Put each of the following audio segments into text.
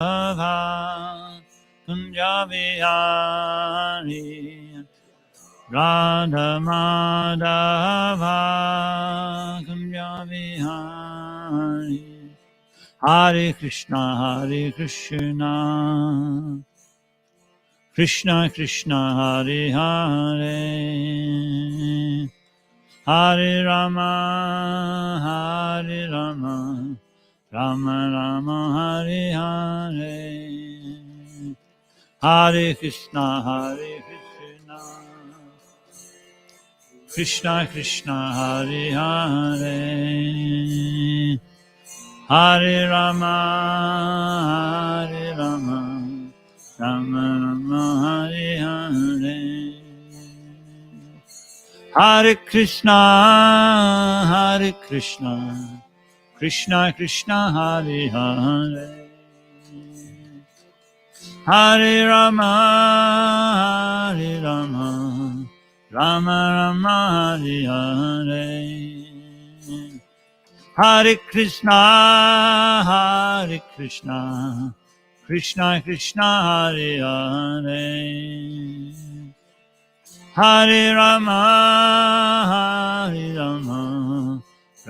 Radha Kunja Vihari Radha Madhava Kunja Vihari Hare Krishna Krishna Krishna Hare Hare Hare Rama Rama Rama Hare Hare Hare Krishna Krishna Krishna Hare Hare Hare Rama Rama Rama Hare Hare Hare Krishna Krishna Krishna Hare Hare Hare Rama Rama Rama Hare Hare Hare Krishna Krishna Krishna Hare Hare Hare Rama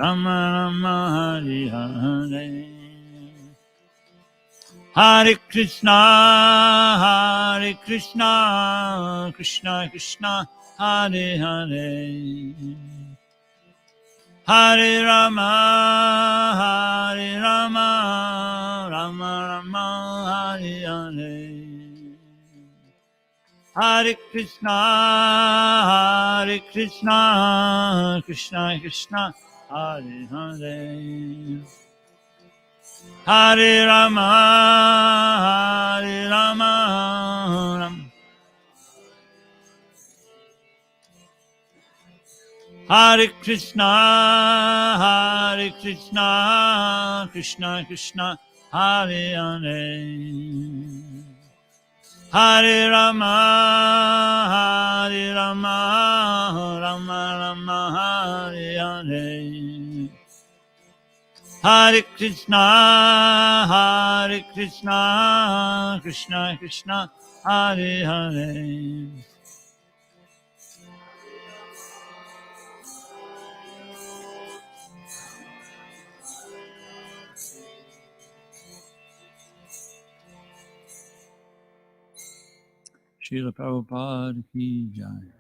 Rama Rama Hare Hare Hare Krishna Krishna Krishna Hare Hare Hare Rama Rama Rama Hare Hare Hare Krishna Krishna Krishna Hare Hare Hare Rama Hare Krishna Krishna Krishna Hare Hare Hare Rama Rama Rama Hare Hare Hare Krishna Krishna Krishna Hare Hare Srila Prabhupada ki jai.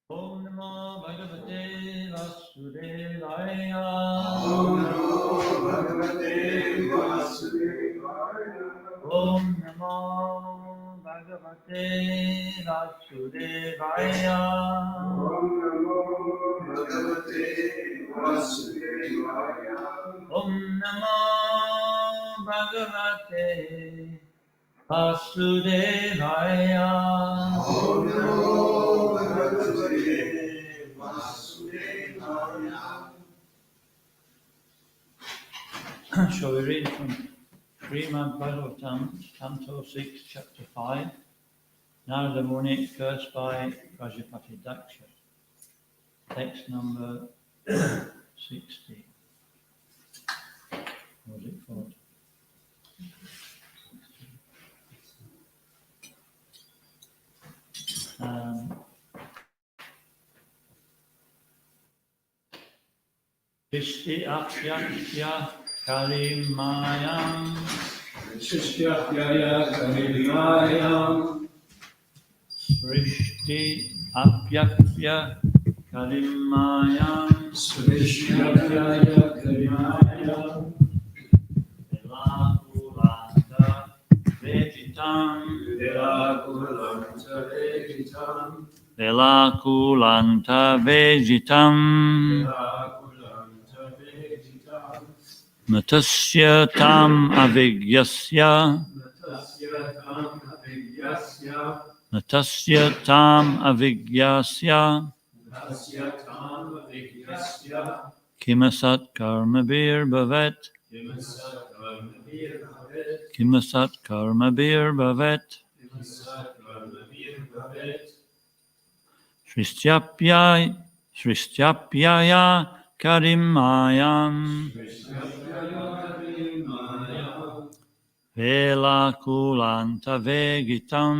Om Namo Bhagavate Vasudevaya. Om Namo Bhagavate Vasudevaya. Om Namo Bhagavate Vasudevaya. Om Namo Bhagavate Vasudevaya. Om Namo Bhagavate Vasudevaya. Om Namo Bhagavate Vasudevaya. Shall we read from Srimad Bhagavatam, Canto 6, Chapter 5, Narada Muni, cursed by Prajapati Daksha. Text number 60. Isti apyakya karimayam. Shishyapyaya Karimayam. Srishti apyakya karimayam. Srishyapyaya Karimayam. Elakulanta vejitam. Virakulanta Vejitam. Elakulanta vejitam. Virakulanta Vejitam. Matasya tam avigyasya. Natasya Tam Avigyasya. Natasya tam avigyasya. Natasya Tam Avigyasya. Kimasat karmabir bhavet. Kimasat Karmabir Bhavet. Kimasat karmabir bhavet. Kimasat Karmabir Bhavet. Srishyapyaya karimayam. Srishyapyaya Karimayam. Velakulanta vegitam.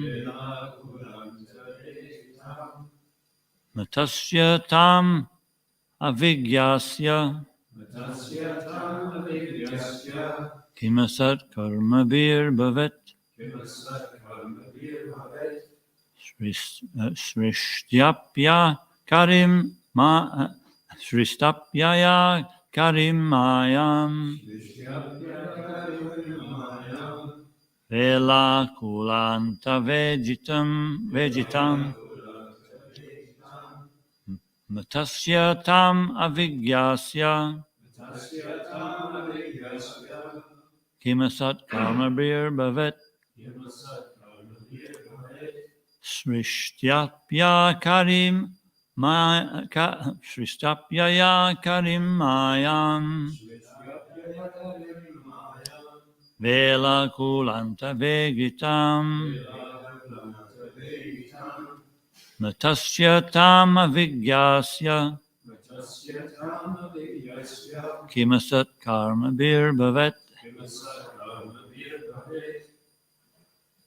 Virakulanta Vejitam. Matasya tam avigyasya. Natasya Tam Avigyasya. Kimasat karmabir bhavet. Kimasat Karmabir Bhavet. Srishyapya Srishyapyaya karimayam. Srishyapyaya Karimayam. Velakulanta vejitam. Matasya tam avigyasya. Natasya Tam Avigyasya. Kimasat karmabir bhavet. Kimasat Karmabir Bhavet. Srishyapya Srishyapyaya karimayam. Srishyapyaya Karimayam. Velakulanta vegitam. Virakulanta Vejitam. Natasya tam avigyasya. Natasya Tam Avigyasya. Kimasat karmabir bhavet. Kimasat Karmabir Bhavet.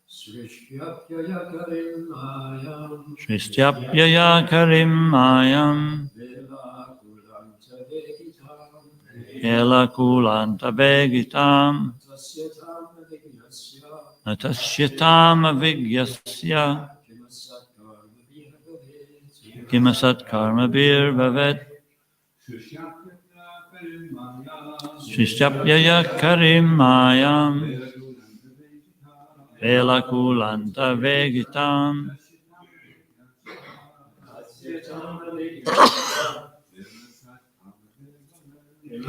Srishyapyaya Karimayam. Srishyapyaya karimayam. Virakulanta Vejitam. Velakulanta vegitam. Natasya Tam Avigyasya. Natasya tam avigyasya. Kimasat Karmabir Bhavet. Kimasat karmabir bhavet. Srishyapyaya Karimayam. Srishyapyaya karimayam. Velakulanta vegitam.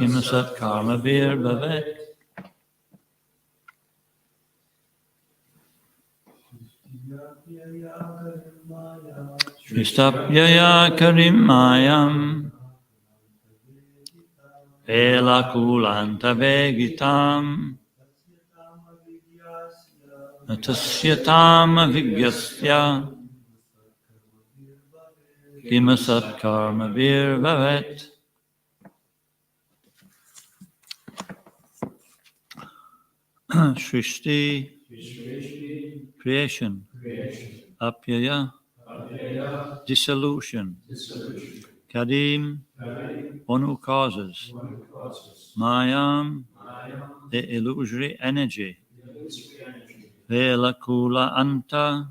Kimasat karmabir bhavet. Srishyapyaya karimayam. Velakulanta vegitam. Natasya tam avigyasya. Kimasat karmabir bhavet. Srishti, creation. Apyaya, dissolution. Kadim, one who causes. Mayam, the illusory energy. Velakula anta,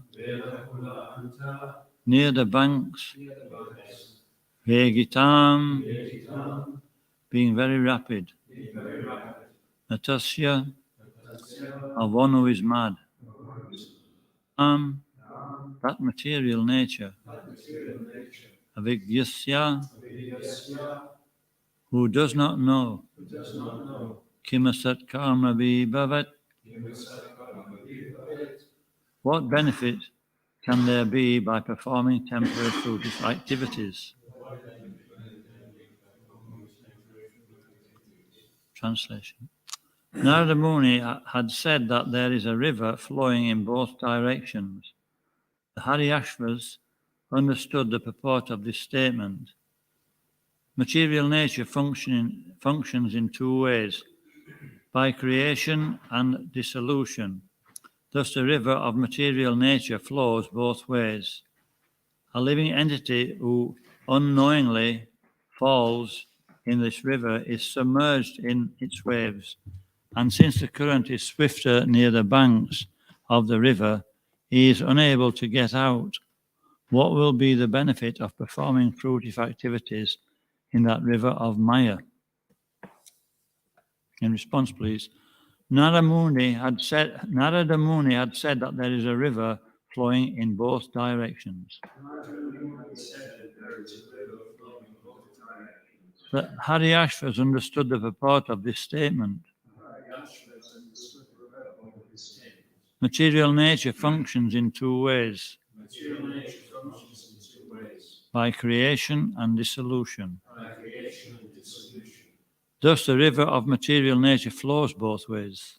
near the banks. Vegitam, being very rapid. Natasya, of one who is mad. That material nature. Avigyasya, who does not know. Kimasat karma bhavat. What benefit can there be by performing temporary fruitless activities? Translation. Narada Muni had said that there is a river flowing in both directions. The Haryashvas understood the purport of this statement. Material nature functions in two ways, by creation and dissolution. Thus the river of material nature flows both ways. A living entity who unknowingly falls in this river is submerged in its waves, and since the current is swifter near the banks of the river, he is unable to get out. What will be the benefit of performing fruitive activities in that river of Maya? In response, please. Narada Muni had said that there is a river flowing in both directions. The Haryashvas understood the purport of this statement. Material nature functions in two ways: by creation and dissolution. Thus, the river of material nature flows both ways.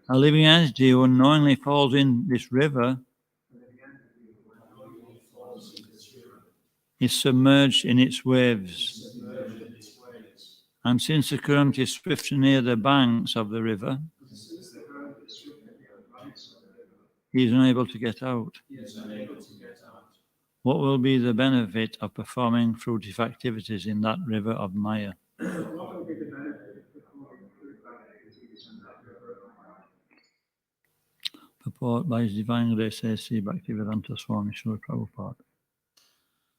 A living entity who unknowingly falls in this river is submerged in its waves. And since the current is swift near the banks of the river, he is unable to get out. What will be the benefit of performing fruitive activities in that river of Maya? Purport by His Divine Grace A.C. Bhaktivedanta Swami Srila Prabhupada.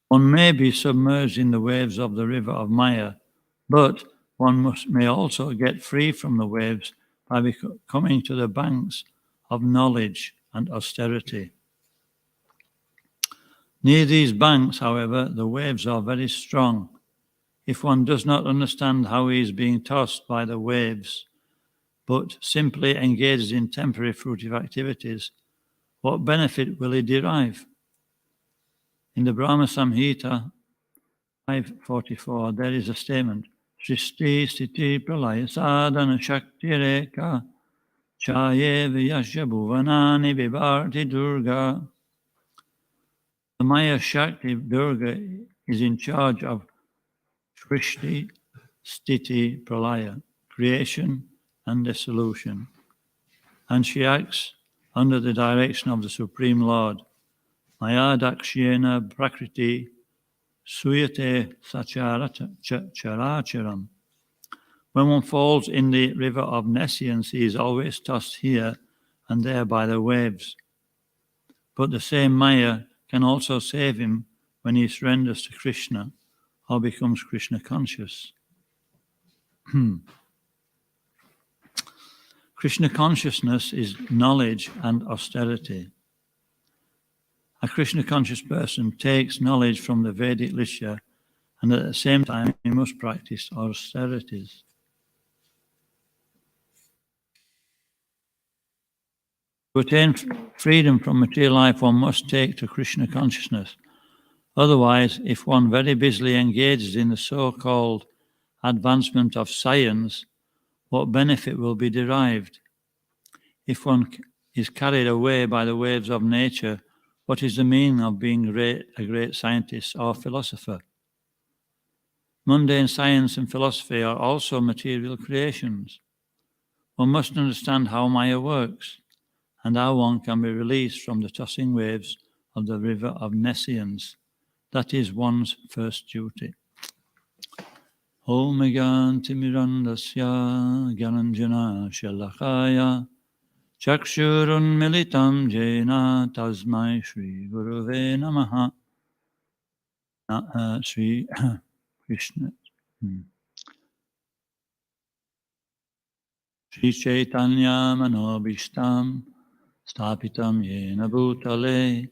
One may be submerged in the waves of the river of Maya, but one may also get free from the waves by coming to the banks of knowledge and austerity. Near these banks, however, the waves are very strong. If one does not understand how he is being tossed by the waves, but simply engages in temporary fruitive activities, what benefit will he derive? In the Brahma Samhita 544, there is a statement: Srishti Sthiti Pralaya Sadhana Shakti Reka Chaye Vyasya Bhuvanani Vibharti Durga. The Maya Shakti Durga is in charge of Srishti Sthiti Pralaya, creation and dissolution, and she acts under the direction of the Supreme Lord. Maya Dakshyena Prakriti Suyate Sacharacharam. When one falls in the river of nescience, he is always tossed here and there by the waves. But the same Maya can also save him when he surrenders to Krishna or becomes Krishna conscious. Krishna consciousness is knowledge and austerity. A Krishna conscious person takes knowledge from the Vedic literature, and at the same time he must practice austerities. To attain freedom from material life, one must take to Krishna consciousness. Otherwise, if one very busily engages in the so-called advancement of science, what benefit will be derived? If one is carried away by the waves of nature, what is the meaning of being a great scientist or philosopher? Mundane science and philosophy are also material creations. One must understand how Maya works and how one can be released from the tossing waves of the river of nescience. That is one's first duty. Om Gyantimirandasya Gyananjana Shalakaya Chakshurun Militam Jena Tasmai Shri Guruve Namaha. Sri Krishna. Sri Chaitanya Manobishtam Stapitam Yena Bhutale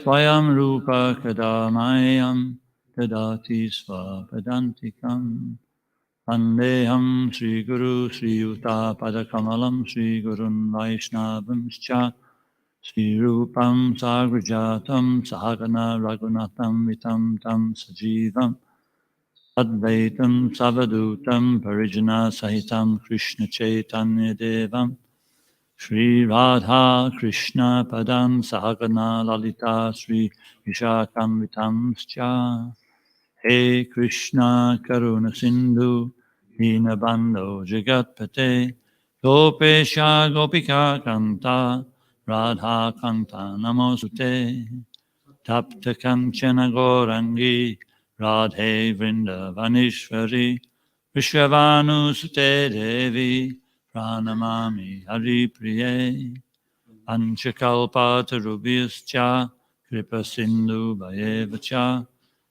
Swayam Rupa Kadamayam Dadati Svapadantikam Vandeham Sri Guru Sri Yuta Padakamalam Sri Gurun Vaishnavamscha Sri Rupam Sagrajatam Sahagana Raghunatham Vitam Tam Sajivam Advaitam Savadutam Parijana Sahitam Krishna Chaitanya Devam Sri Radha Krishna Padam Sahagana Lalita Sri Vishakam Vitamscha He Krishna Karuna Sindhu Dinabando Jagatpate Gopesha Gopika Kanta Radha Kanta Namosute Tapta Kanchana Gorangi Radhe Vrindavaneshwari Vishwavanusute Devi Pranamami Hari Priye Anchakalpatarubhyascha Kripa Sindhu Bhayevacha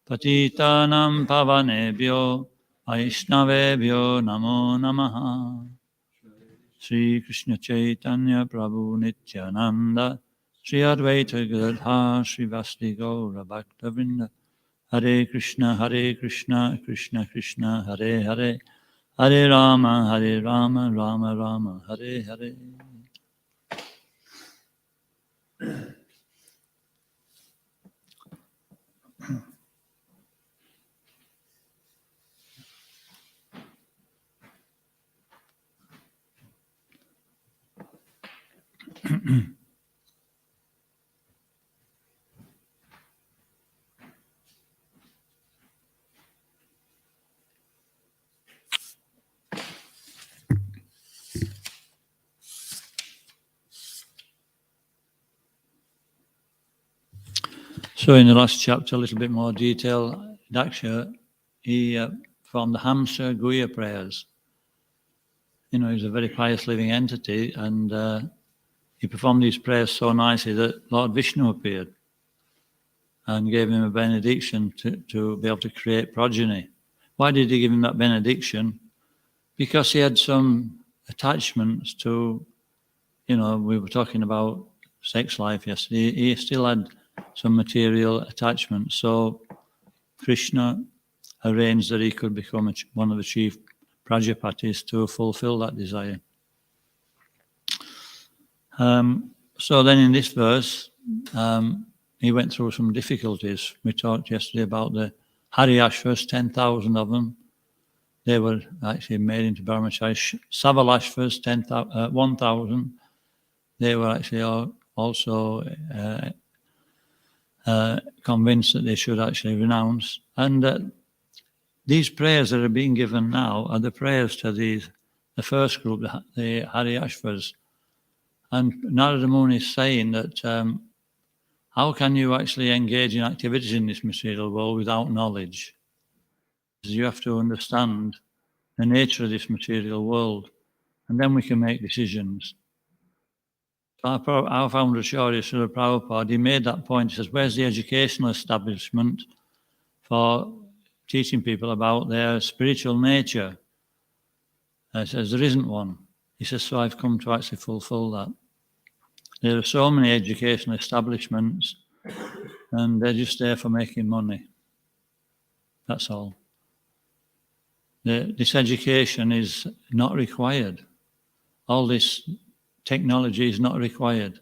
Patitanam Pavanebhyo Vaishnavebhyo Namo Namaha. Sri Krishna Chaitanya Prabhu Nityananda Sri Advaita Gadadhar Sri Vasti Gaura Bhaktavrinda Hare Krishna Krishna Krishna Hare Hare Hare Rama Rama Rama Hare Hare. So in the last chapter, a little bit more detail, Daksha, he formed the Hamsa Guya prayers. You know, he's a very pious living entity, and he performed these prayers so nicely that Lord Vishnu appeared and gave him a benediction to be able to create progeny. Why did he give him that benediction? Because he had some attachments to, you know, we were talking about sex life yesterday. He still had some material attachments. So Krishna arranged that he could become one of the chief Prajapatis to fulfill that desire. So then in this verse, he went through some difficulties. We talked yesterday about the Haryashvas, 10,000 of them. They were actually made into brahmacharis. Savalashvas, 1,000. They were actually also convinced that they should actually renounce. And these prayers that are being given now are the prayers to the first group, the Haryashvas. And Narada Muni is saying that how can you actually engage in activities in this material world without knowledge? You have to understand the nature of this material world, and then we can make decisions. Our founder, Acharya Srila Prabhupada, he made that point. He says, where's the educational establishment for teaching people about their spiritual nature? He says, there isn't one. He says, so I've come to actually fulfill that. There are so many educational establishments, and they're just there for making money. That's all. This education is not required. All this technology is not required.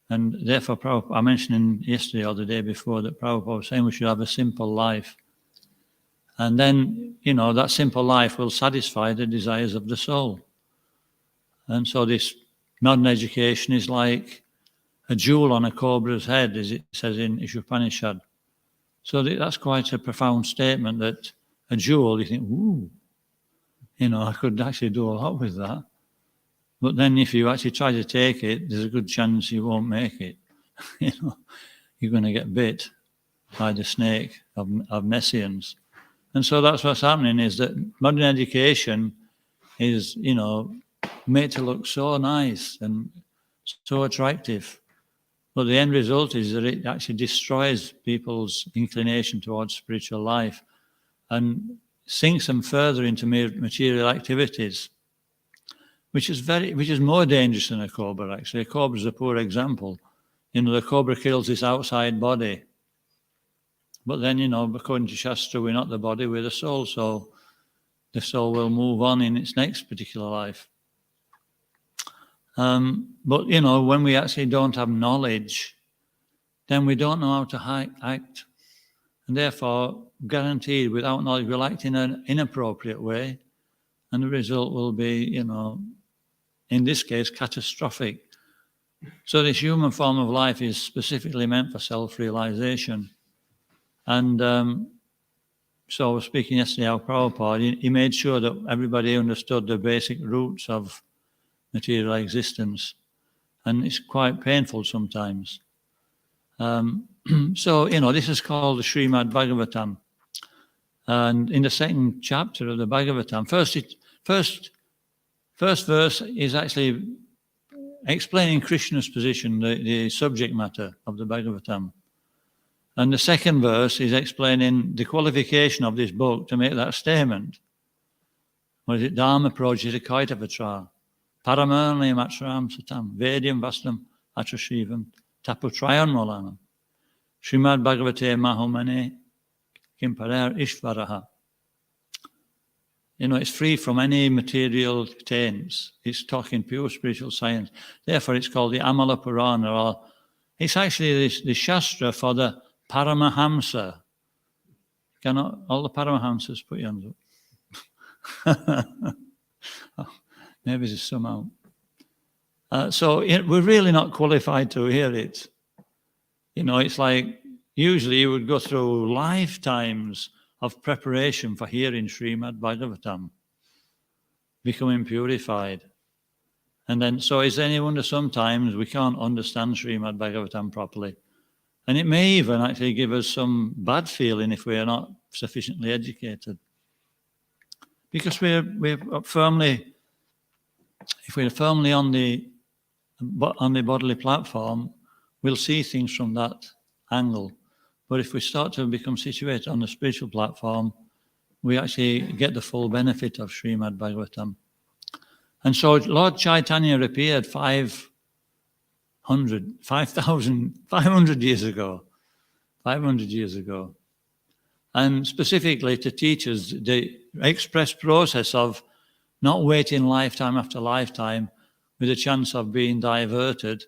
And therefore, Prabhupada, I mentioned yesterday or the day before that Prabhupada was saying we should have a simple life. And then, you know, that simple life will satisfy the desires of the soul. And so this modern education is like a jewel on a cobra's head, as it says in Ishupanishad. So that's quite a profound statement, that a jewel, you think, ooh, you know, I could actually do a lot with that. But then if you actually try to take it, there's a good chance you won't make it. You know, you're going to get bit by the snake of nescience. And so that's what's happening, is that modern education is, you know, made to look so nice and so attractive. But the end result is that it actually destroys people's inclination towards spiritual life and sinks them further into material activities, which is more dangerous than a cobra, actually. A cobra is a poor example. You know, the cobra kills this outside body. But then, you know, according to Shastra, we're not the body, we're the soul. So the soul will move on in its next particular life. But, you know, when we actually don't have knowledge, then we don't know how to act. And therefore, guaranteed, without knowledge, we'll act in an inappropriate way. And the result will be, you know, in this case, catastrophic. So this human form of life is specifically meant for self-realization. And so I was speaking yesterday how Prabhupada, he made sure that everybody understood the basic roots of material existence. And it's quite painful sometimes. So, this is called the Srimad Bhagavatam. And in the second chapter of the Bhagavatam, first verse is actually explaining Krishna's position, the subject matter of the Bhagavatam. And the second verse is explaining the qualification of this book to make that statement. What is it? Dharma projita kaitavatra, paramurni matram satam, vedyam vastam atrashivam, taputrayan molanam, Srimad Bhagavate mahomane kimparer ishvaraha. It's free from any material taints. It's talking pure spiritual science. Therefore, it's called the Amala Purana, or it's actually the Shastra for the Paramahamsa. Cannot all the Paramahamsas put your hands up? Maybe there's some out. So we're really not qualified to hear it. It's like usually you would go through lifetimes of preparation for hearing Srimad Bhagavatam, becoming purified. And then, so is any wonder sometimes we can't understand Srimad Bhagavatam properly. And it may even actually give us some bad feeling if we are not sufficiently educated. Because we're firmly on the bodily platform, we'll see things from that angle. But if we start to become situated on the spiritual platform, we actually get the full benefit of Srimad Bhagavatam. And so Lord Chaitanya appeared 500 years ago. 500 years ago. And specifically to teach us the express process of not waiting lifetime after lifetime with a chance of being diverted.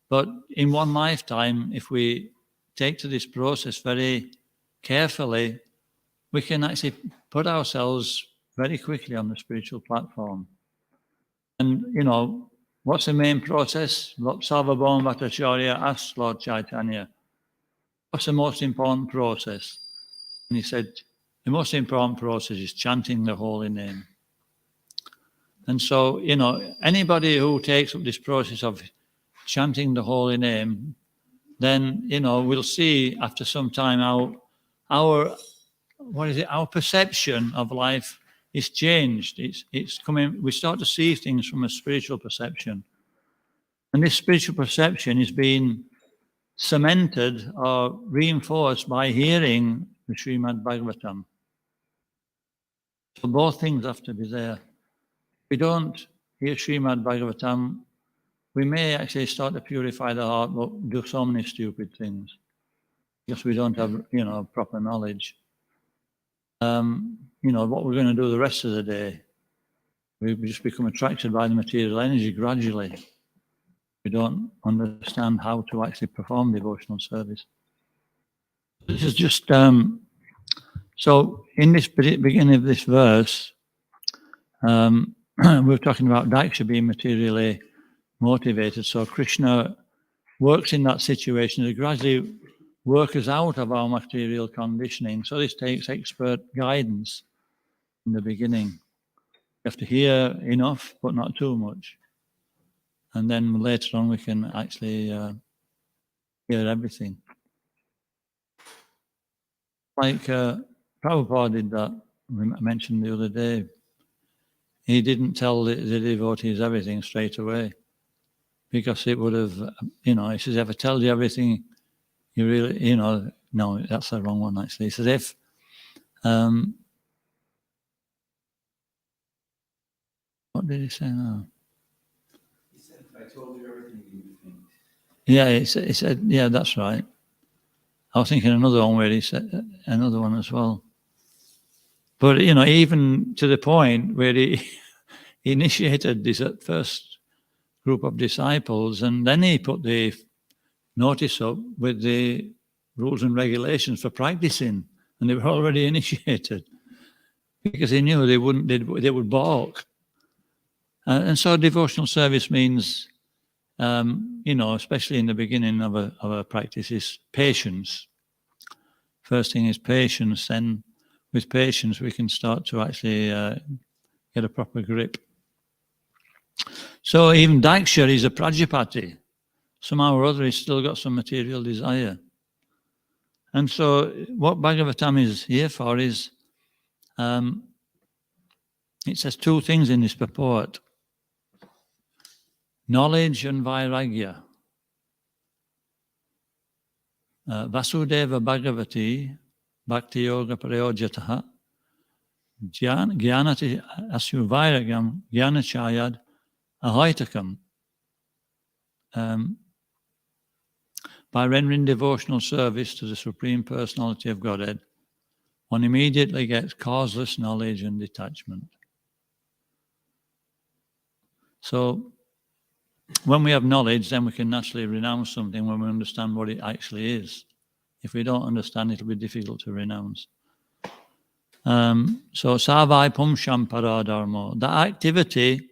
But in one lifetime, if we take to this process very carefully, we can actually put ourselves very quickly on the spiritual platform. And, what's the main process? Sarvabhauma Bhattacharya asked Lord Chaitanya, what's the most important process? And he said, the most important process is chanting the holy name. And so, anybody who takes up this process of chanting the holy name, then, we'll see after some time how our perception of life is changed. It's coming, we start to see things from a spiritual perception. And this spiritual perception is being cemented or reinforced by hearing the Srimad Bhagavatam. So both things have to be there. If we don't hear Srimad Bhagavatam, we may actually start to purify the heart, but do so many stupid things because we don't have, proper knowledge. What we're going to do the rest of the day, we just become attracted by the material energy gradually. We don't understand how to actually perform devotional service. This is just, so in this beginning of this verse, we're talking about Daksha being materially motivated. So Krishna works in that situation to gradually work us out of our material conditioning. So this takes expert guidance in the beginning. You have to hear enough, but not too much. And then later on we can actually hear everything. Like Prabhupada did that, we mentioned the other day. He didn't tell the devotees everything straight away. Because it would have, he says, if I tell you everything, you really, no, that's the wrong one actually. He says, if, what did he say now? He said, if I told you everything, you would think. Yeah, he said, yeah, that's right. I was thinking another one where he said, another one as well. But, even to the point where he initiated this at first group of disciples, and then he put the notice up with the rules and regulations for practicing, and they were already initiated because he knew they would balk. And so devotional service means, especially in the beginning of a practice, is patience. First thing is patience. Then with patience, we can start to actually get a proper grip. So even Daksha is a Prajapati. Somehow or other, he's still got some material desire. And so what Bhagavatam is here for is, it says two things in this purport: knowledge and vairagya. Vasudeva Bhagavati Bhakti Yoga Prayojataha Jnanati Asu Vairagam Jnanachayad Ahaitakam. By rendering devotional service to the Supreme Personality of Godhead, one immediately gets causeless knowledge and detachment. So when we have knowledge, then we can naturally renounce something when we understand what it actually is. If we don't understand, it'll be difficult to renounce. So Savai Pumsham Paradharmo, that activity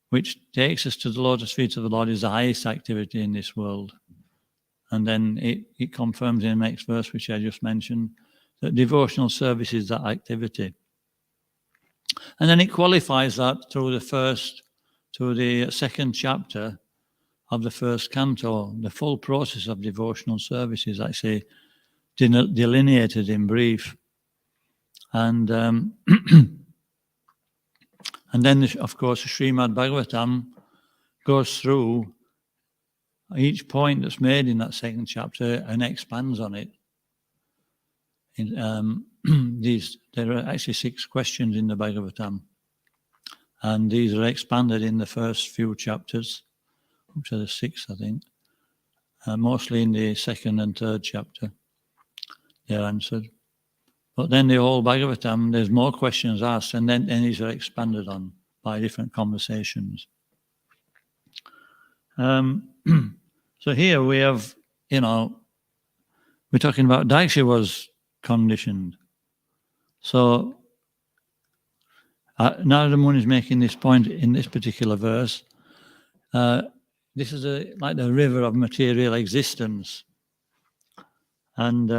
which takes us to the lotus feet of the Lord is the highest activity in this world. And then it confirms in the next verse, which I just mentioned, that devotional service is that activity. And then it qualifies that through the second chapter of the first canto. The full process of devotional service is actually delineated in brief. And and then, of course, the Srimad Bhagavatam goes through each point that's made in that second chapter and expands on it. There are actually 6 questions in the Bhagavatam, and these are expanded in the first few chapters, which are the 6, I think. Mostly in the second and third chapter, they're answered. But then the whole Bhagavatam, there's more questions asked, and then these are expanded on by different conversations. So here we have, we're talking about Daksha was conditioned. So Narada Muni is making this point in this particular verse. This is like the river of material existence. And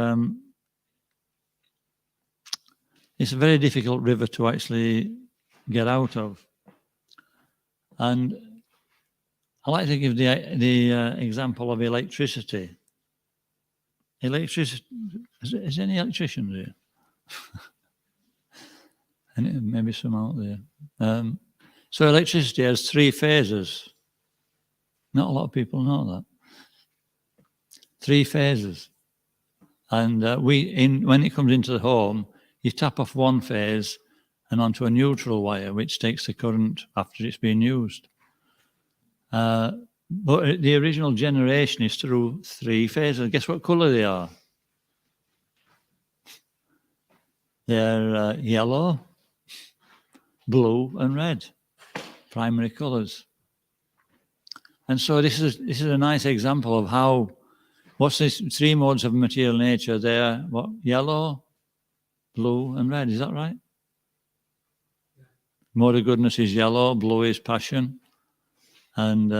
it's a very difficult river to actually get out of. And I like to give the example of electricity. Electricity, is there any electricians here? And maybe some out there. So electricity has 3 phases. Not a lot of people know that. 3 phases. And when it comes into the home, you tap off one phase and onto a neutral wire, which takes the current after it's been used. But the original generation is through 3 phases. Guess what color they are? They're yellow, blue, and red, primary colors. And so this is a nice example of how, what's this 3 modes of material nature? They're what? Yellow, blue, and red. Is that right? Mode of goodness is yellow, blue is passion, and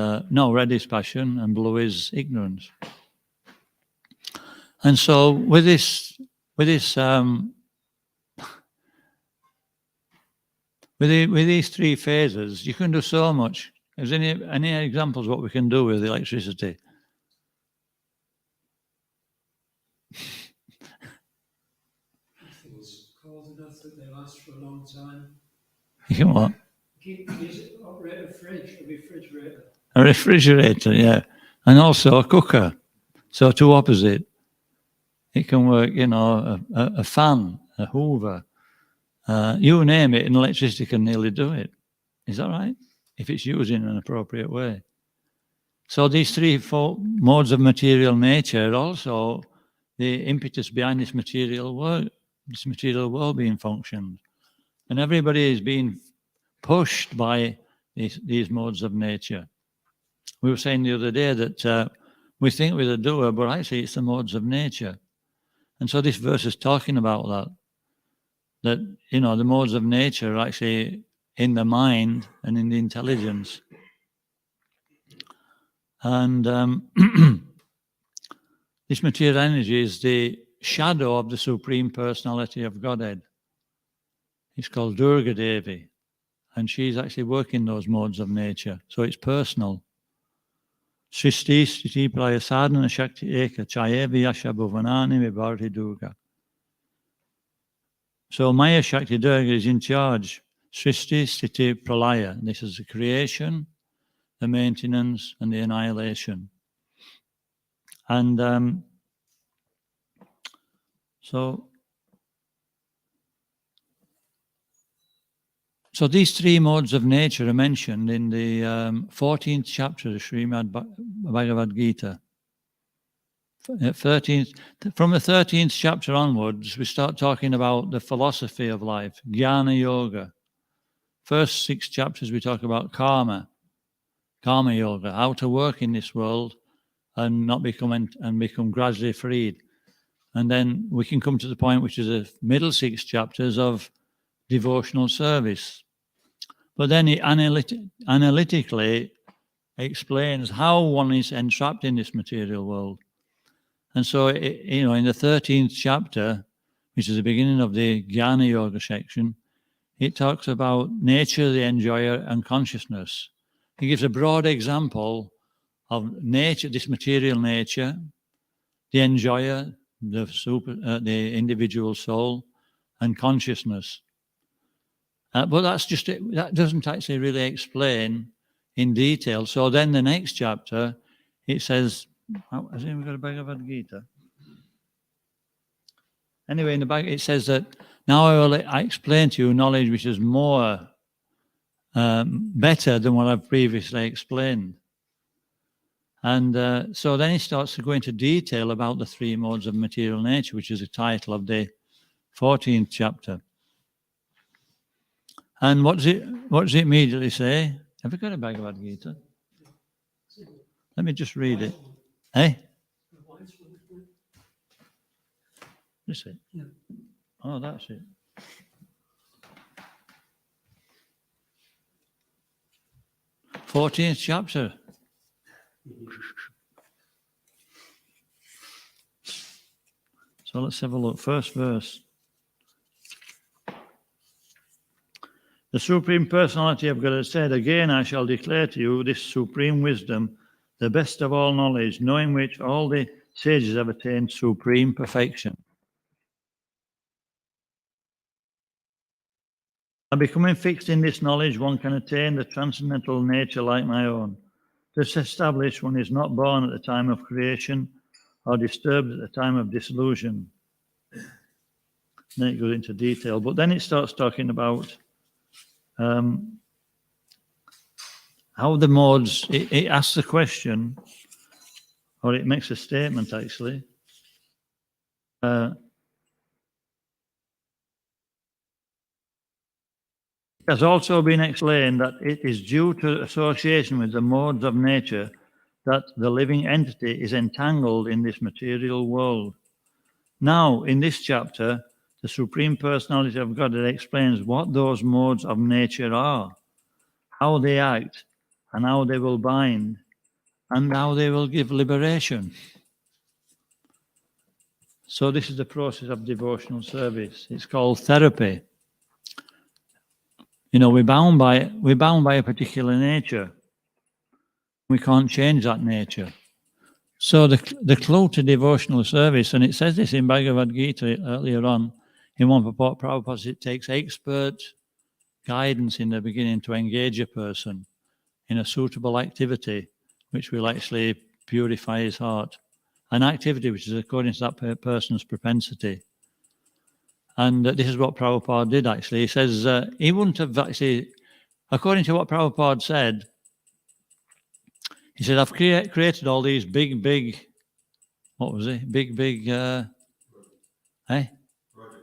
red is passion, and blue is ignorance. And so with these 3 phases, you can do so much. Is there any examples what we can do with electricity? It's cold enough that they last for a long time. You can what? Operate a refrigerator. A refrigerator, yeah. And also a cooker. So 2 opposite. It can work, a fan, a hoover. You name it, and electricity can nearly do it. Is that right? If it's used in an appropriate way. So these 3 modes of material nature are also the impetus behind this material world being functioned. And everybody is being pushed by these modes of nature. We were saying the other day that we think we're the doer, but actually it's the modes of nature. And so this verse is talking about that the modes of nature are actually in the mind and in the intelligence. And this material energy is the shadow of the Supreme Personality of Godhead. It's called Durga Devi, and she's actually working those modes of nature. So it's personal. Sristi Sthiti Pralaya Sadhana Shakti Eka Chayevi Yasha Bhuvanani Vibharti Durga. So Maya Shakti Durga is in charge. Sristi Sthiti Pralaya. This is the creation, the maintenance, and the annihilation. And so these three modes of nature are mentioned in the 14th chapter of Srimad Bhagavad Gita. 13th, from the 13th chapter onwards, we start talking about the philosophy of life, Jnana Yoga. First 6 chapters we talk about karma yoga, how to work in this world and not become gradually freed. And then we can come to the point which is the middle 6 chapters of devotional service. But then he analytically explains how one is entrapped in this material world. And so, in the 13th chapter, which is the beginning of the Jnana Yoga section, it talks about nature, the enjoyer, and consciousness. He gives a broad example of nature, this material nature, the enjoyer, the individual soul, and consciousness. But that's just it. That doesn't actually really explain in detail. So then the next chapter, it says, has anyone got a Bhagavad Gita? Anyway, in the Bhagavad it says that now I explain to you knowledge which is more better than what I've previously explained. And so then he starts to go into detail about the 3 modes of material nature, which is the title of the 14th chapter. And what does it immediately say? Have you got a Bhagavad Gita? Let me just read it. Eh? Is it? Yeah. Oh, that's it. Fourteenth chapter. So let's have a look. First verse. The Supreme Personality of God has said, again I shall declare to you this supreme wisdom, the best of all knowledge, knowing which all the sages have attained supreme perfection. By becoming fixed in this knowledge, one can attain the transcendental nature like my own. This established, one is not born at the time of creation or disturbed at the time of dissolution. Then it goes into detail, but then it starts talking about how the modes, it asks the question, or it makes a statement actually. It has also been explained that it is due to association with the modes of nature that the living entity is entangled in this material world. Now, in this chapter, the Supreme Personality of God explains what those modes of nature are, how they act, and how they will bind, and how they will give liberation. So this is the process of devotional service. It's called therapy. We're bound by a particular nature. We can't change that nature. So the clue to devotional service, and it says this in Bhagavad Gita earlier on, in one purport, Prabhupada says it takes expert guidance in the beginning to engage a person in a suitable activity which will actually purify his heart. An activity which is according to that person's propensity. And this is what Prabhupada did actually. He says he wouldn't have actually, according to what Prabhupada said, he said, I've created all these big, what was it? Big,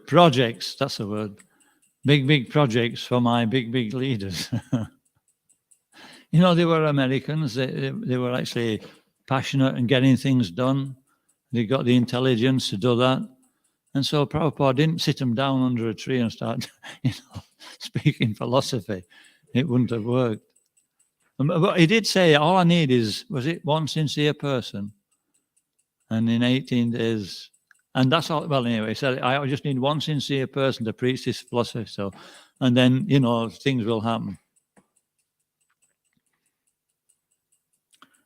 projects, that's the word. Big projects for my big leaders. They were Americans. They were actually passionate in getting things done. They got the intelligence to do that. And so Prabhupada didn't sit them down under a tree and start, speaking philosophy. It wouldn't have worked. But he did say, all I need is, was it one sincere person? And in 18 days, and that's all, well, anyway, he said, I just need one sincere person to preach this philosophy. So, and then, things will happen.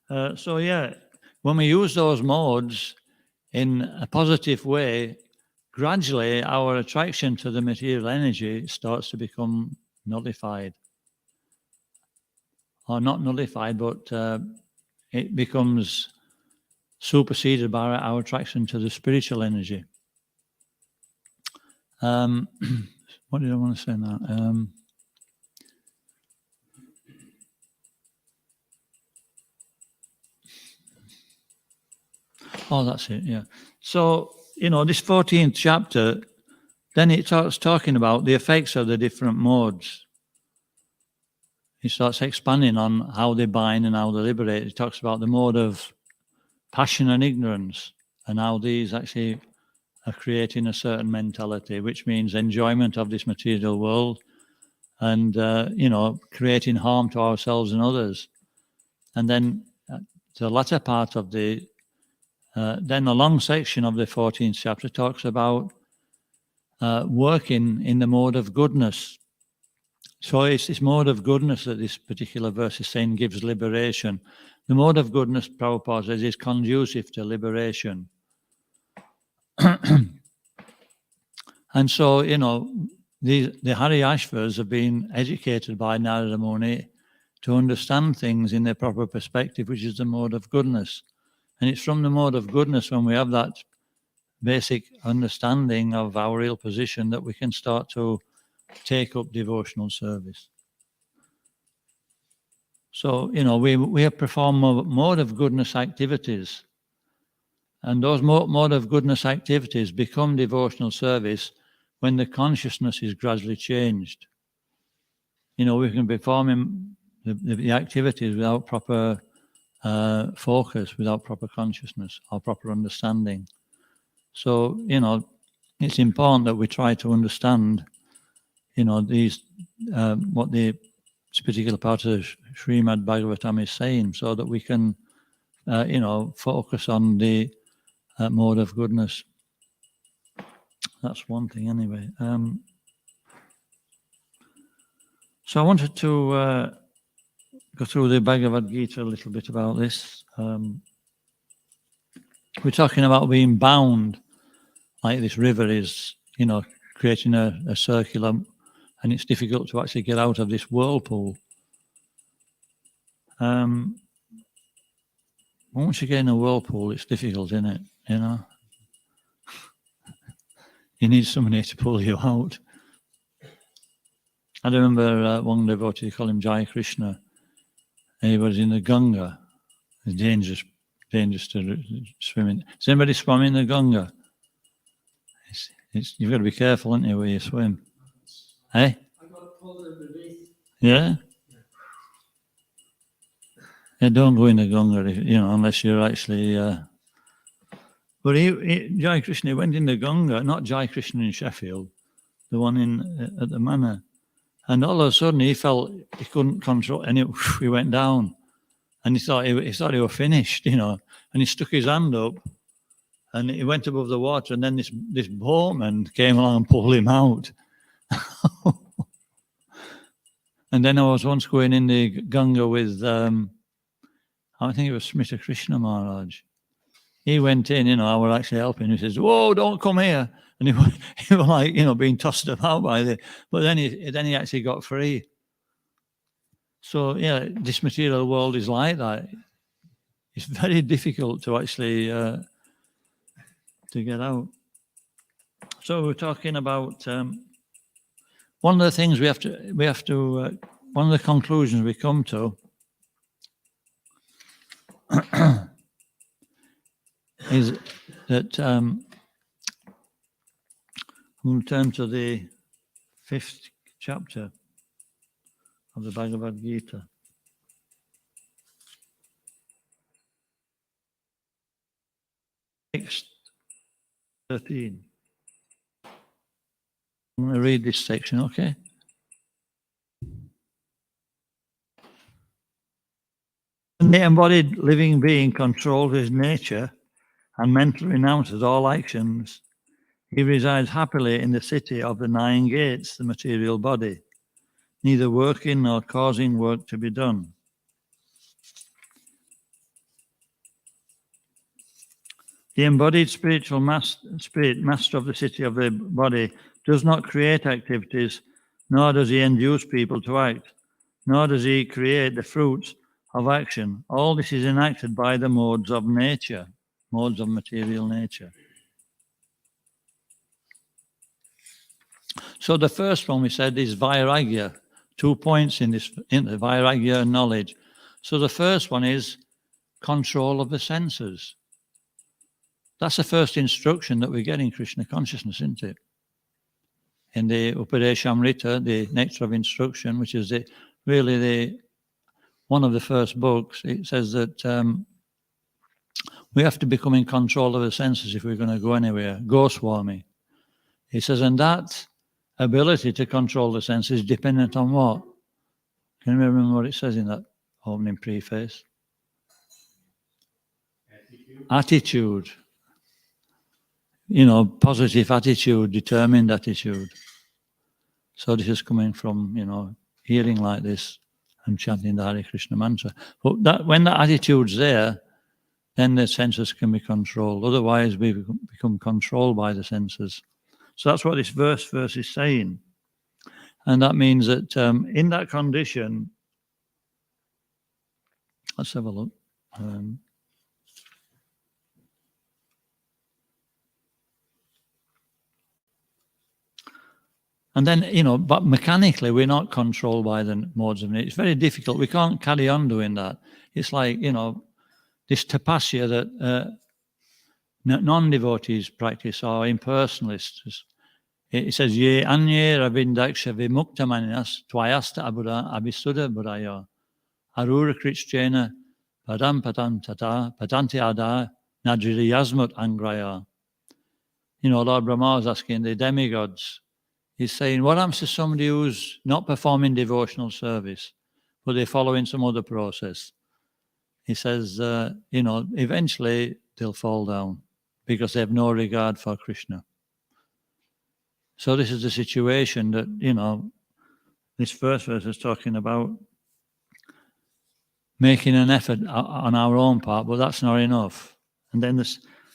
So yeah, when we use those modes in a positive way, gradually our attraction to the material energy starts to become nullified. Or not nullified, but it becomes superseded by our attraction to the spiritual energy. What did I want to say now? Oh, that's it, yeah. So, this 14th chapter, then it starts talking about the effects of the different modes. He starts expanding on how they bind and how they liberate. He talks about the mode of passion and ignorance and how these actually are creating a certain mentality, which means enjoyment of this material world and, creating harm to ourselves and others. And then the latter part of then the long section of the 14th chapter talks about working in the mode of goodness. So it's this mode of goodness that this particular verse is saying gives liberation. The mode of goodness, Prabhupada says, is conducive to liberation. And so, the Haryashvas have been educated by Narada Muni to understand things in their proper perspective, which is the mode of goodness. And it's from the mode of goodness, when we have that basic understanding of our real position, that we can start to take up devotional service. So, we have performed mode of goodness activities. And those mode of goodness activities become devotional service when the consciousness is gradually changed. We can perform the activities without proper focus, without proper consciousness or proper understanding. So, it's important that we try to understand, these what this particular part of the Srimad Bhagavatam is saying, so that we can, focus on the mode of goodness. That's one thing, anyway. So I wanted to go through the Bhagavad Gita a little bit about this. We're talking about being bound, like this river is, creating a circular, and it's difficult to actually get out of this whirlpool. Once you get in a whirlpool, it's difficult, isn't it? You need somebody to pull you out. I remember one devotee, they call him Jai Krishna. He was in the Ganga. It's dangerous to swim in. Has anybody swum in the Ganga? You've got to be careful, haven't you, where you swim? Hey? I got pulled underneath. Yeah? Yeah, don't go in the Ganga, unless you're actually... But Jai Krishna went in the Ganga, not Jai Krishna in Sheffield, the one at the manor. And all of a sudden he felt he couldn't control, and he went down. And he thought he was finished, and he stuck his hand up, and he went above the water, and then this boatman came along and pulled him out. And then I was once going in the Ganga with, I think it was Smita Krishna Maharaj. He went in, I was actually helping. He says, "Whoa, don't come here!" And he was like, being tossed about but then he actually got free. So yeah, this material world is like that. It's very difficult to actually to get out. So we're talking about one of the things we have to one of the conclusions we come to is that I'm going to turn to the 5th chapter of the Bhagavad Gita. Text 13. I'm going to read this section, okay? When the embodied living being controls his nature and mentally renounces all actions, he resides happily in the city of the 9 gates, the material body, neither working nor causing work to be done. The embodied spiritual spirit, master of the city of the body, does not create activities, nor does he induce people to act, nor does he create the fruits of action. All this is enacted by the modes of nature, modes of material nature. So the first one we said is vairagya. 2 points in the vairagya and knowledge. So the first one is control of the senses. That's the first instruction that we get in Krishna Consciousness, isn't it? In the Upadeshamrita, the Nectar of Instruction, which is one of the first books, it says that we have to become in control of the senses if we're going to go anywhere. Goswami. He says, and that ability to control the senses is dependent on what? Can you remember what it says in that opening preface? Attitude. Positive attitude, determined attitude. So this is coming from, hearing like this and chanting the Hare Krishna mantra. But when that attitude's there, then the senses can be controlled. Otherwise, we become controlled by the senses. So that's what this verse is saying. And that means that in that condition, let's have a look. And then, but mechanically, we're not controlled by the modes of nature. It's very difficult. We can't carry on doing that. It's like, this tapasya that non-devotees practice or impersonalists. It says, Ye anye ravindaksha vimuktamaninas tvayasta abura abhisuddha buraya arura krichchena padam patantata patanti ada najri yasmut angraya. Lord Brahma was asking the demigods. He's saying, what happens to somebody who's not performing devotional service, but they're following some other process? He says, eventually they'll fall down because they have no regard for Krishna. So this is the situation that, this first verse is talking about making an effort on our own part, but that's not enough. And then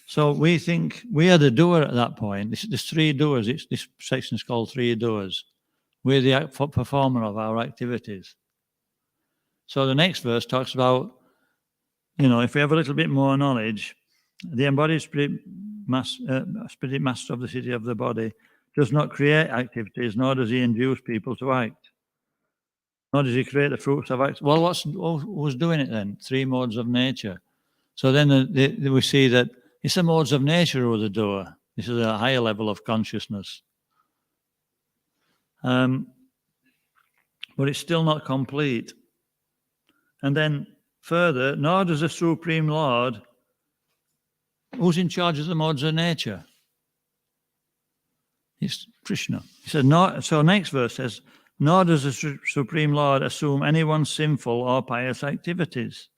so we think we are the doer at that point. There's three doers. This section is called three doers. We're the performer of our activities. So the next verse talks about, if we have a little bit more knowledge, the embodied spirit master of the city of the body does not create activities, nor does he induce people to act. Nor does he create the fruits of act. Well, who's doing it then? Three modes of nature. So then we see that it's the modes of nature who are the doer. This is a higher level of consciousness. But it's still not complete. And then further, nor does the Supreme Lord, who's in charge of the modes of nature? It's Krishna. He said, so next verse says, nor does the Supreme Lord assume anyone's sinful or pious activities.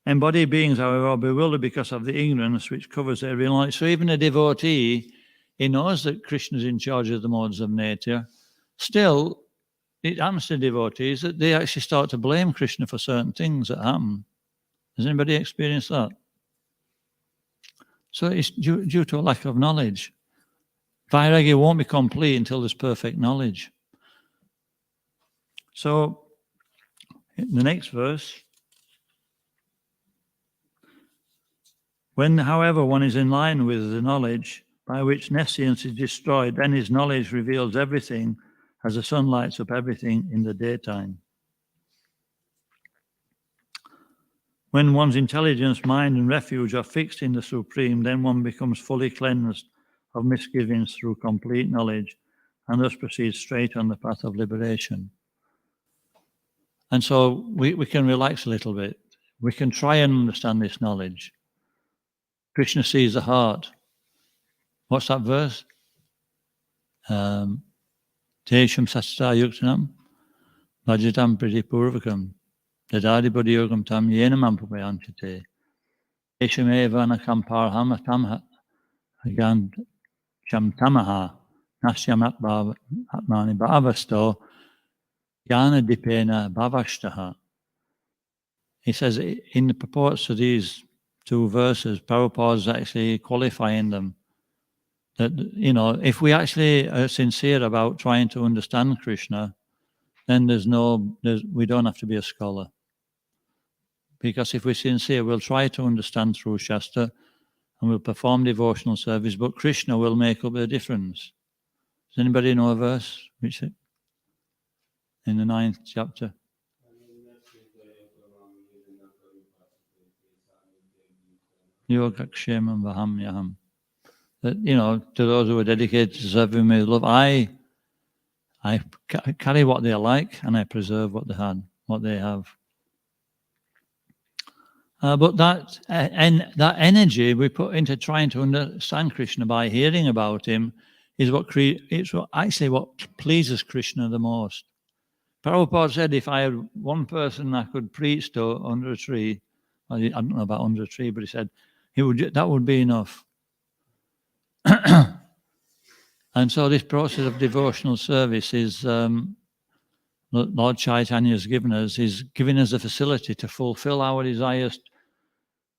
Embodied beings, however, are bewildered because of the ignorance which covers their real knowledge. So even a devotee, he knows that Krishna is in charge of the modes of nature. Still, it happens to devotees that they actually start to blame Krishna for certain things that happen. Has anybody experienced that? So it's due to a lack of knowledge. Vairagya won't be complete until there's perfect knowledge. So, in the next verse, when, however, one is in line with the knowledge by which nescience is destroyed, then his knowledge reveals everything as the sun lights up everything in the daytime. When one's intelligence, mind, and refuge are fixed in the Supreme, then one becomes fully cleansed of misgivings through complete knowledge and thus proceeds straight on the path of liberation. And so we can relax a little bit. We can try and understand this knowledge. Krishna sees the heart. What's that verse? Tesham sasta yuktanam bhajatam pritipurvakam dadadi bodhiyogam tam yenam ampayanchate tesham eva nakamparham atam hagan cham tamaha nasyam atmani bhavasto yana dipena bhavashtaha. He says in the purports of these two verses, Prabhupada's actually qualifying them. That, you know, if we actually are sincere about trying to understand Krishna, then we don't have to be a scholar. Because if we're sincere, we'll try to understand through Shastra and we'll perform devotional service, but Krishna will make up the difference. Does anybody know a verse? Which in the 9th chapter? Yogakshemam Vahamyaham. That, you know, to those who are dedicated to serving me with love, I carry what they like and I preserve what they have. But that energy we put into trying to understand Krishna by hearing about him is what pleases Krishna the most. Prabhupada said if I had one person I could preach to under a tree, I don't know about under a tree, but he said that would be enough. And so this process of devotional service is Lord Chaitanya's given us, is giving us the facility to fulfill our desires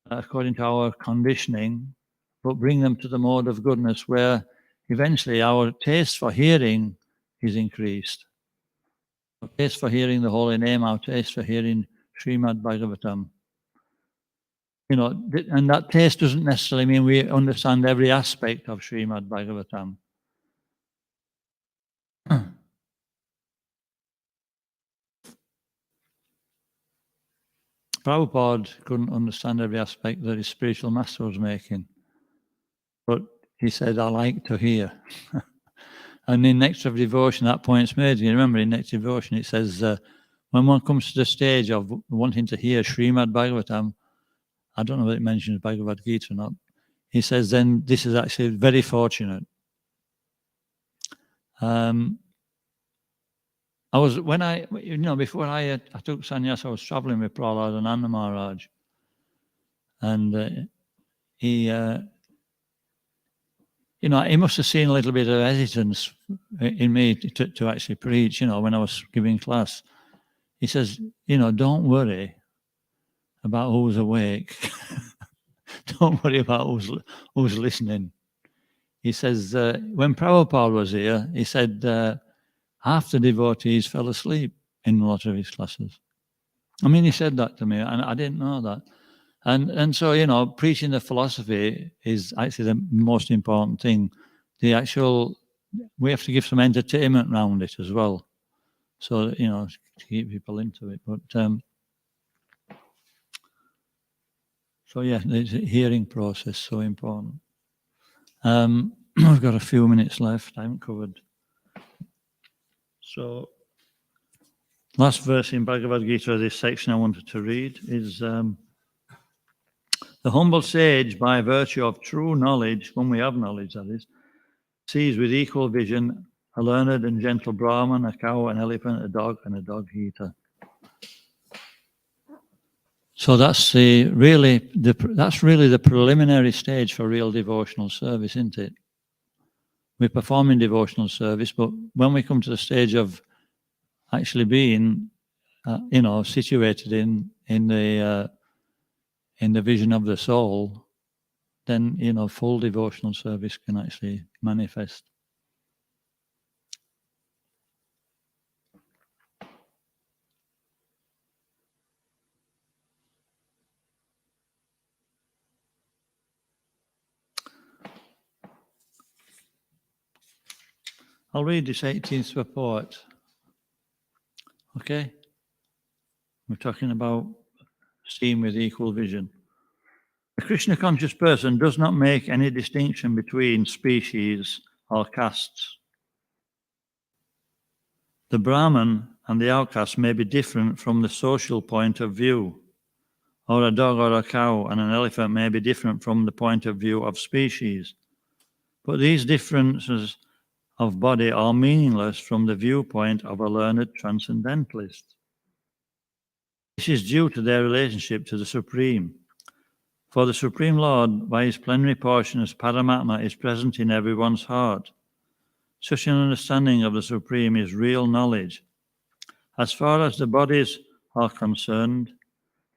according to our conditioning, but bring them to the mode of goodness where eventually our taste for hearing is increased. Our taste for hearing the holy name, our taste for hearing Srimad Bhagavatam. You know, and that taste doesn't necessarily mean we understand every aspect of Srimad Bhagavatam. Prabhupada couldn't understand every aspect that his spiritual master was making. But he said, I like to hear. And in Nectar of Devotion, that point's made. You remember in Nectar of Devotion, it says, when one comes to the stage of wanting to hear Srimad Bhagavatam, I don't know whether it mentions Bhagavad Gita or not, he says, then this is actually very fortunate. Before I took sannyas, I was traveling with Prahlad and Anna Maharaj. And he must have seen a little bit of hesitance in me to actually preach, when I was giving class. He says, don't worry about who's awake. Don't worry about who's listening. He says, when Prabhupada was here, he said, half the devotees fell asleep in a lot of his classes. I mean, he said that to me, and I didn't know that. And so, preaching the philosophy is actually the most important thing. We have to give some entertainment around it as well. So, to keep people into it. But, the hearing process, so important. We've got a few minutes left. I haven't covered. So, last verse in Bhagavad Gita, this section I wanted to read is, the humble sage, by virtue of true knowledge, when we have knowledge, that is, sees with equal vision a learned and gentle Brahman, a cow, an elephant, a dog, and a dog-eater. So that's really the preliminary stage for real devotional service, isn't it? We're performing devotional service, but when we come to the stage of actually being, situated in the vision of the soul, then full devotional service can actually manifest. I'll read this 18th purport. Okay? We're talking about seeing with equal vision. The Krishna conscious person does not make any distinction between species or castes. The Brahman and the outcast may be different from the social point of view, or a dog or a cow and an elephant may be different from the point of view of species. But these differences of body are meaningless from the viewpoint of a learned transcendentalist. This is due to their relationship to the Supreme. For the Supreme Lord, by his plenary portion as Paramatma, is present in everyone's heart. Such an understanding of the Supreme is real knowledge. As far as the bodies are concerned,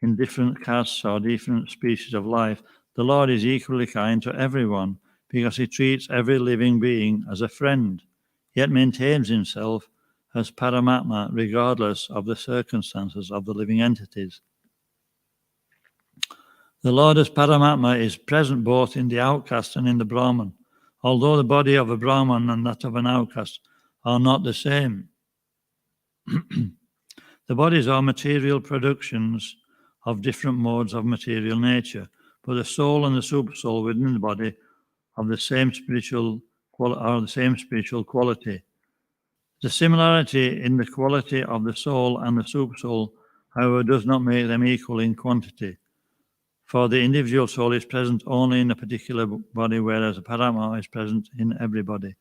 in different castes or different species of life, the Lord is equally kind to everyone because he treats every living being as a friend, yet maintains himself as Paramatma regardless of the circumstances of the living entities. The Lord as Paramatma is present both in the outcast and in the Brahman, although the body of a Brahman and that of an outcast are not the same. The bodies are material productions of different modes of material nature, but the soul and the supersoul within the body are the same spiritual quality. The similarity in the quality of the soul and the supersoul, however, does not make them equal in quantity. For the individual soul is present only in a particular body, whereas a Paramatma is present in every body.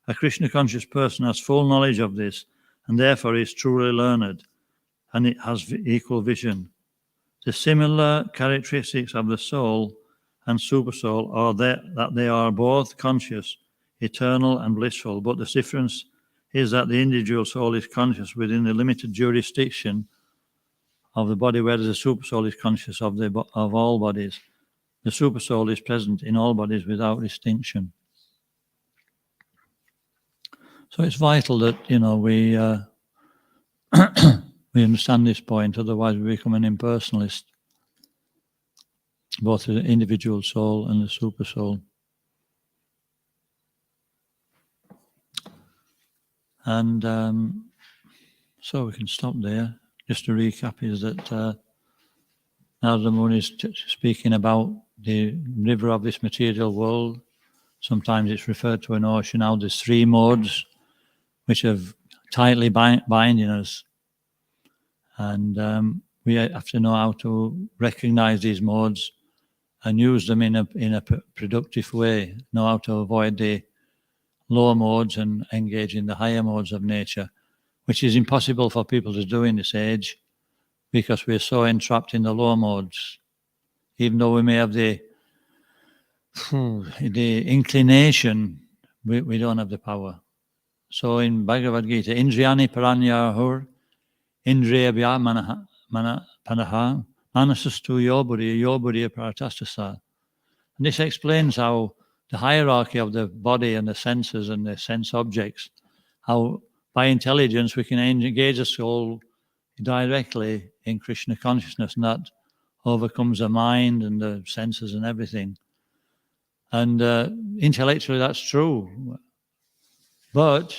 A Krishna conscious person has full knowledge of this, and therefore is truly learned, and it has equal vision. The similar characteristics of the soul and supersoul are that they are both conscious, eternal, and blissful, but the difference is that the individual soul is conscious within the limited jurisdiction of the body, whereas the supersoul is conscious of all bodies. The supersoul is present in all bodies without distinction. So it's vital that we we understand this point, otherwise we become an impersonalist, both the individual soul and the supersoul. And so we can stop there. Just to recap is that Narada Muni is speaking about the river of this material world. Sometimes it's referred to an ocean. Now there's three modes which are tightly binding us. And we have to know how to recognize these modes and use them in a productive way, know how to avoid the lower modes and engage in the higher modes of nature, which is impossible for people to do in this age because we're so entrapped in the lower modes. Even though we may have the inclination, we don't have the power. So in Bhagavad Gita, Indriyani paranyahur, Indriya panaha, manasastu yoburiya paratastasat. And this explains how the hierarchy of the body and the senses and the sense objects, how by intelligence we can engage the soul directly in Krishna consciousness, and that overcomes the mind and the senses and everything. And intellectually that's true. But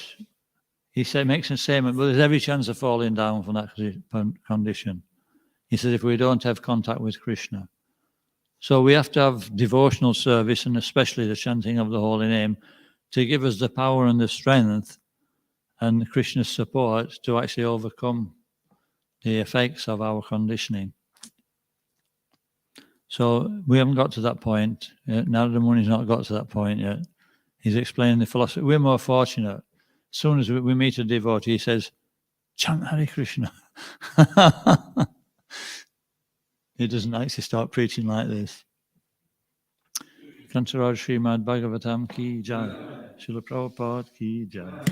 he makes a statement, but there's every chance of falling down from that condition. He says if we don't have contact with Krishna. So we have to have devotional service, and especially the chanting of the holy name, to give us the power and the strength and Krishna's support to actually overcome the effects of our conditioning. So we haven't got to that point. Narada Muni's not got to that point yet. He's explaining the philosophy. We're more fortunate. As soon as we meet a devotee, he says, chant Hare Krishna. He doesn't actually start preaching like this. Kantaraj Srimad Bhagavatam ki jai. Srila Prabhupada ki jai.